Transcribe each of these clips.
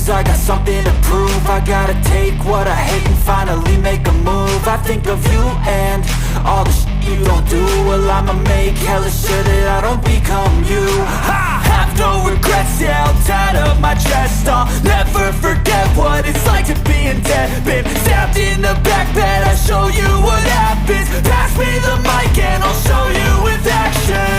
lose, I got something to prove. I gotta take what I hate and finally make a move. I think of you and all the shit you don't do. Well, I'ma make hella sure that I don't become you. I have no regrets, yeah, I'll tie up my chest. I'll never forget what it's like to be in debt. Been stabbed in the back bed, I'll show you what happens. Pass me the mic and I'll show you with action.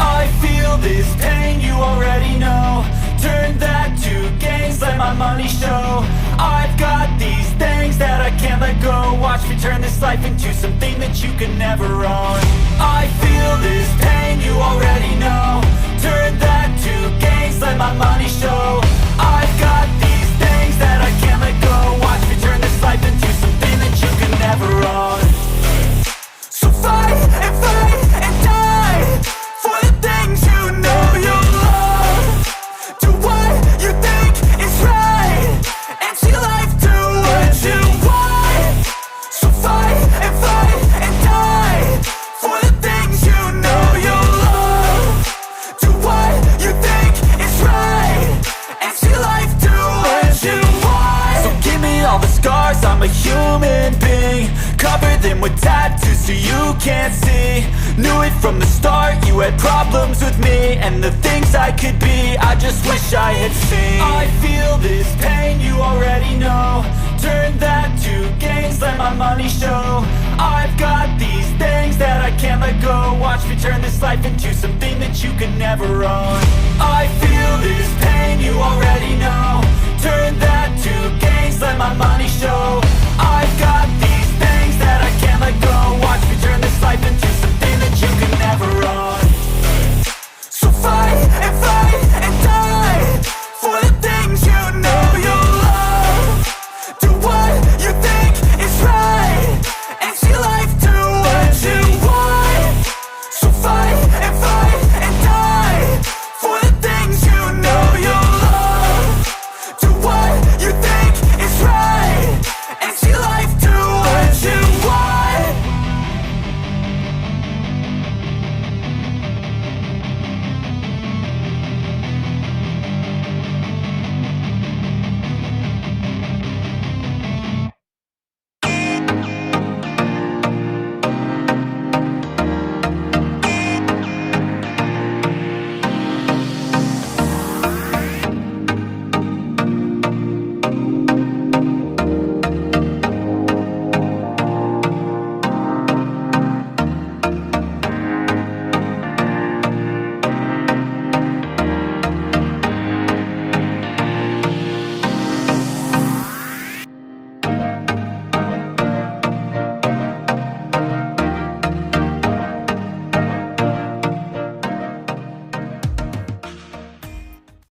I feel this pain, you already know. Turn that to gains, let my money show. I've got these things that I can't let go. Watch me turn this life into something that you can never own. I feel this pain, you already know. Turn that to gains, let my money show. I've got these things that I can't let go. Watch me turn this life into something that you can never own. So fight and die for the things you know you love. Do what you think is right and see life do what you want. So fight and die for the things you know you love. Do what you think is right and see life do what you want. So give me all the scars, I'm a human being. Cover them with tattoos so you can't see. Knew it from the start, you had problems with me and the things I could be, I just wish I had seen. I feel this pain, you already know. Turn that to gains, let my money show. I've got these things that I can't let go. Watch me turn this life into something that you can never own. I feel this pain, you already know. Turn that